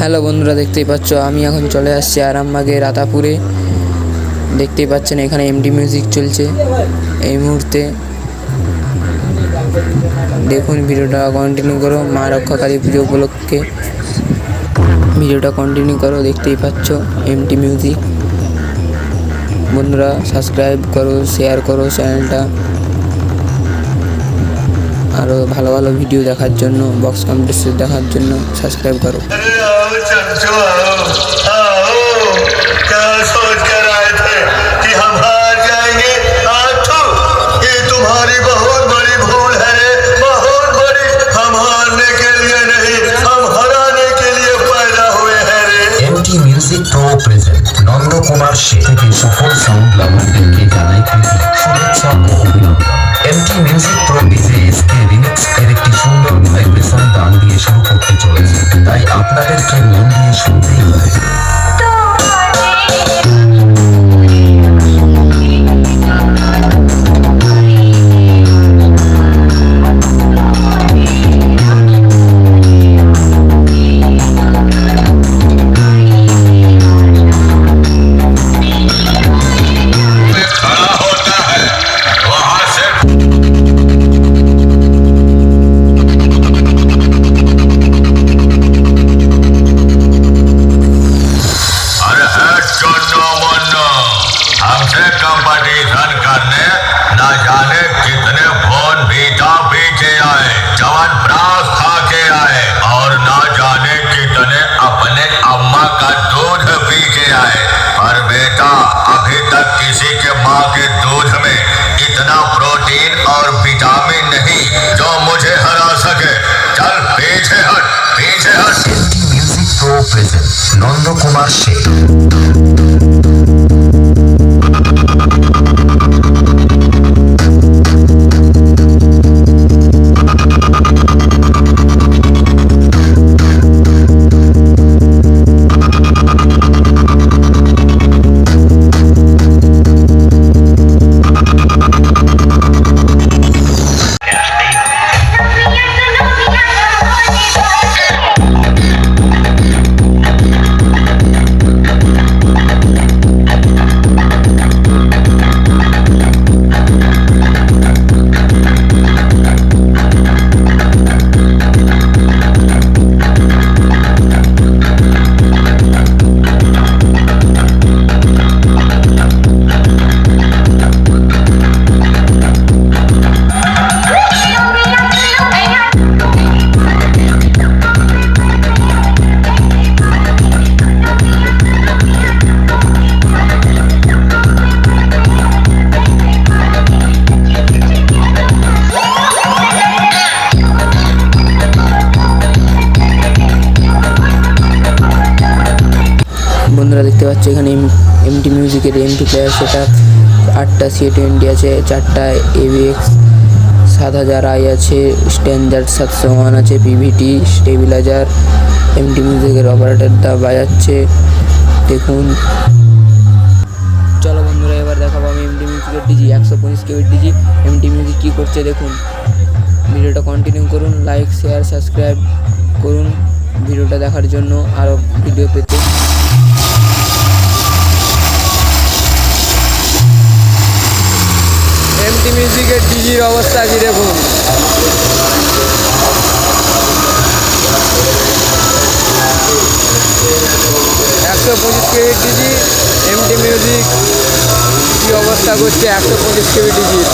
Hello বন্ধুরা, দেখতেই পাচ্ছ আমি এখন চলে আসছি আরামবাগে রাতাপুরে। দেখতেই পাচ্ছেন এখানে এমডি মিউজিক চলছে এই মুহূর্তে। দেখুন, ভিডিওটা কন্টিনিউ করো। মা রক্ষাকালী পুজো উপলক্ষে ভিডিওটা কন্টিনিউ করো। দেখতেই পাচ্ছ এমডি মিউজিক। বন্ধুরা সাবস্ক্রাইব করো, শেয়ার করো চ্যানেলটা। আরও ভালো ভালো ভিডিও দেখার জন্য, বক্স কম্পিটিশন দেখার জন্য সাবস্ক্রাইব করো। নন্দ কুমার সে থেকে সফল সাউন্ড লাভারদেরকে জানাই শুভেচ্ছা ও অভিনন্দন। MT music pro DJ remix এর একটি সুন্দর ভাইব্রেশন গান দিয়ে শুরু করতে চলেছে, তাই আপনাদেরকে মন দিয়ে শুনতেই হবে। कंपटीशन करने न जाने कितने फोन बीता पीछे आए, जवान ब्रास खा के आए और न जाने कितने अपने अम्मा का दूध पी के आए, पर बेटा अभी तक किसी के माँ के दूध में इतना प्रोटीन और विटामिन नहीं जो मुझे हरा सके। चल पीछे हट, पीछे हट। MT music pro present Nand Kumar से। বন্ধুরা দেখতে পাচ্ছ এখানে এমটি মিউজিকের এমটি প্লেয়ার সেটা 8টা C20 আছে, 4টা AVX 7000i আছে, স্ট্যান্ডার্ড 701 আছে, পিভিটি স্টেবিলাইজার। এমটি মিউজিকের অপারেটরটা বাজাচ্ছে দেখুন। চলো বন্ধুরা, এবার দেখাবো আমি এমটি মিউজিকের DG 125 KB DG. MT music কী করছে দেখুন। ভিডিওটা কন্টিনিউ করুন, লাইক শেয়ার সাবস্ক্রাইব করুন ভিডিওটা দেখার জন্য, আরও ভিডিও পেতে। এমটি মিউজিকের ডিজির অবস্থা কি দেখুন। একশো 25 KB ডিজি এমটি মিউজিক কি অবস্থা করছে 125 KB ডিজির।